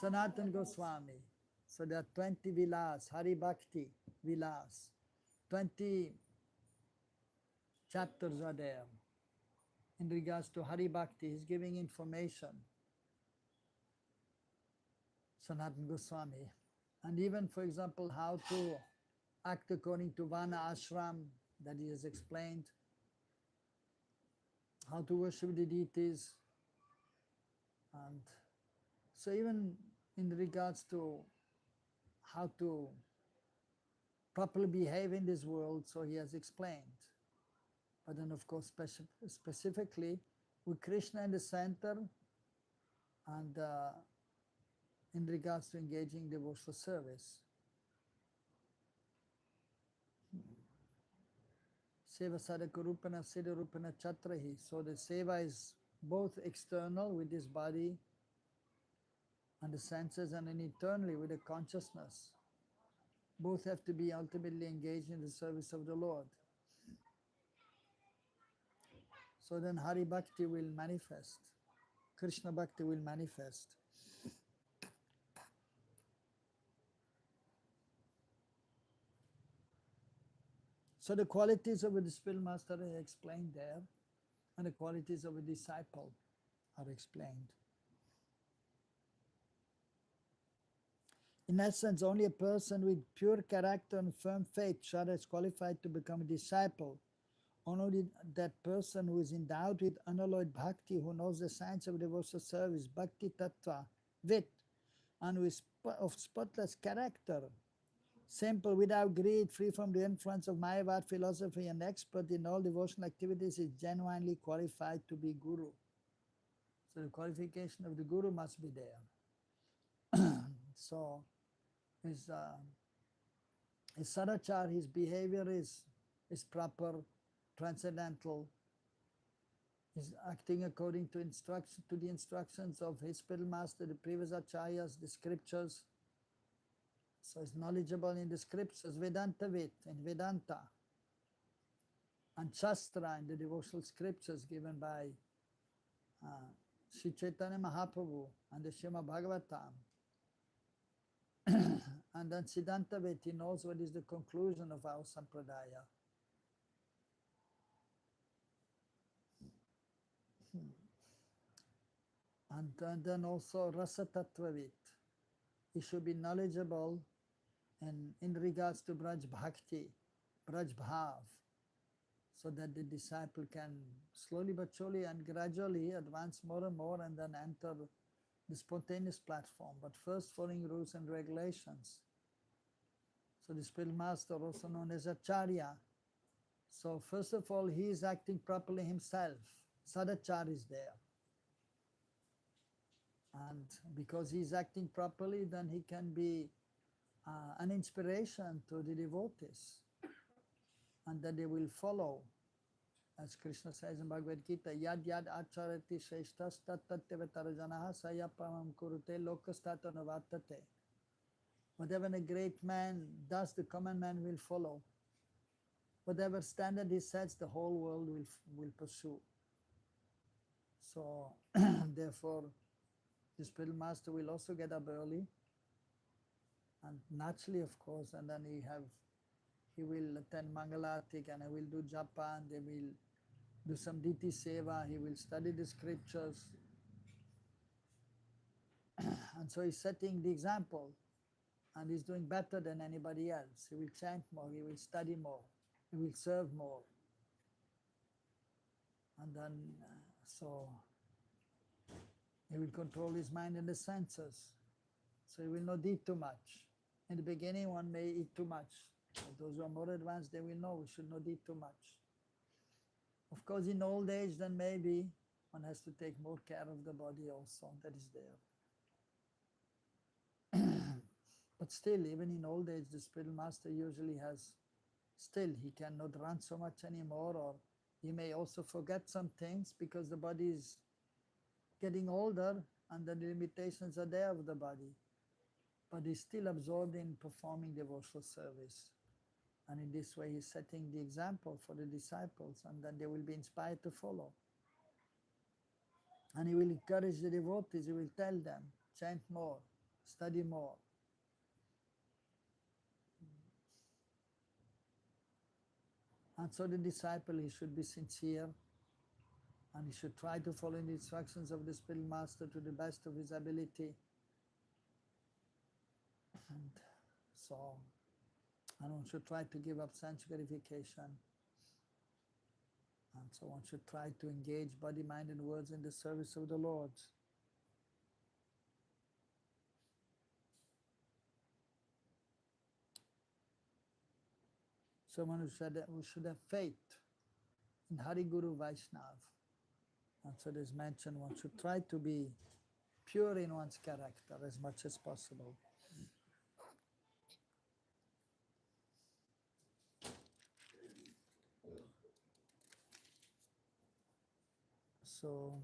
Sanatana Goswami. So there are 20 Vilas, Hari Bhakti Vilas. 20 chapters are there in regards to Hari Bhakti. He's giving information, Sanatana Goswami. And even, for example, how to act according to Vana Ashram, that he has explained, how to worship the deities. And so even in regards to how to properly behave in this world, so he has explained. But then of course specifically with Krishna in the center, and in regards to engaging devotional service. Seva sadhaka rupana siddha rupana chatrahi. So the seva is both external with this body and the senses, and then internally with the consciousness. Both have to be ultimately engaged in the service of the Lord. So then Hari Bhakti will manifest, Krishna Bhakti will manifest. So the qualities of a spiritual master are explained there, and the qualities of a disciple are explained. In essence, only a person with pure character and firm faith, Shraddha, is qualified to become a disciple. Only that person who is endowed with unalloyed bhakti, who knows the science of devotional service, bhakti tattva, vit, and who is of spotless character, simple, without greed, free from the influence of Mayavad philosophy, and expert in all devotional activities, is genuinely qualified to be Guru. So the qualification of the Guru must be there. So his sadachar, his behavior is proper, transcendental. He's acting according to the instructions of his spiritual master, the previous acharyas, the scriptures. So he's knowledgeable in the scriptures, Vedantavit, in Vedanta, and Shastra, in the devotional scriptures given by Sri Chaitanya Mahaprabhu and the Srimad Bhagavatam. And then Siddhantavit, he knows what is the conclusion of our Sampradaya. And then also Rasa Tattvavit. He should be knowledgeable in regards to Braj Bhakti, Braj Bhav, so that the disciple can slowly but surely and gradually advance more and more and then enter the spontaneous platform, but first following rules and regulations. So the spiritual master, also known as Acharya. So first of all, he is acting properly himself. Sadachar is there. And because he is acting properly, then he can be an inspiration to the devotees. And then they will follow. As Krishna says in Bhagavad Gita, Yad Yad Acharati Shreshtas Tat Tattevatarajanaha Sayapamam Kurute Lokastata Navattate. Whatever a great man does, the common man will follow. Whatever standard he sets, the whole world will pursue. So, therefore, the spiritual master will also get up early, and naturally, of course, and then he will attend Mangalatik, and he will do japa, and they will do some Diti Seva, he will study the scriptures. And so he's setting the example, and he's doing better than anybody else. He will chant more, he will study more, he will serve more. And then, so he will control his mind and the senses. So he will not eat too much. In the beginning, one may eat too much. But those who are more advanced, they will know we should not eat too much. Of course, in old age, then maybe one has to take more care of the body also. That is there. But still, even in old age, the spiritual master usually has, still he cannot run so much anymore, or he may also forget some things because the body is getting older and the limitations are there of the body. But he's still absorbed in performing devotional service. And in this way, he's setting the example for the disciples, and then they will be inspired to follow. And he will encourage the devotees, he will tell them, chant more, study more. And so the disciple, he should be sincere, and he should try to follow the instructions of the spiritual master to the best of his ability. And so, and one should try to give up sense gratification. And so one should try to engage body, mind, and words in the service of the Lord. Someone who should have faith in Hari Guru Vaishnav. And so there's mentioned one should try to be pure in one's character as much as possible. So,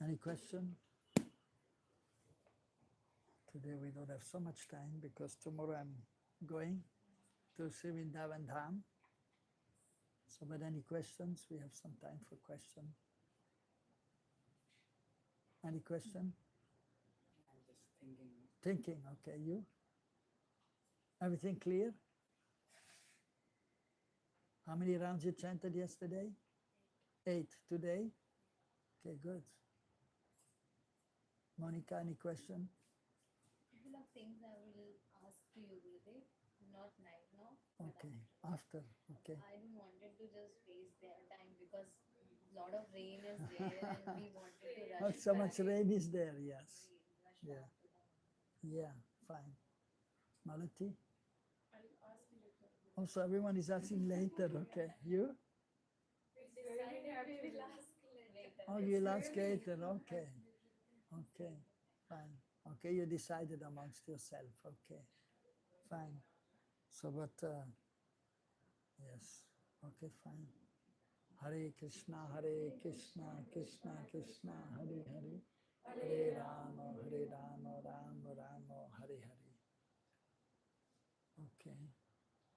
any question? Today we don't have so much time because tomorrow I'm going to Srivindavan Dham. So, but any questions? We have some time for question. Any question? I'm just thinking. Thinking, okay, you? Everything clear? How many rounds you chanted yesterday? 8. Today? Okay, good. Monica, any question? Couple of things I will ask to you, Gurudev. Not right now. but Okay, after, okay. I wanted to just waste their time because a lot of rain is there and we wanted to rush. Oh, so back. much rain is there, yes. Rush Yeah. back to the- Yeah, fine. Malati? I'll ask you later. Also, everyone is asking later, okay. You? we will ask later. Oh, you'll ask later. Okay. Okay. Fine. Okay, you decided amongst yourself. Okay. Fine. So, but yes. Okay, fine. Hare Krishna, Krishna Krishna, Hare Hare, Hare Rama, Hare Rama,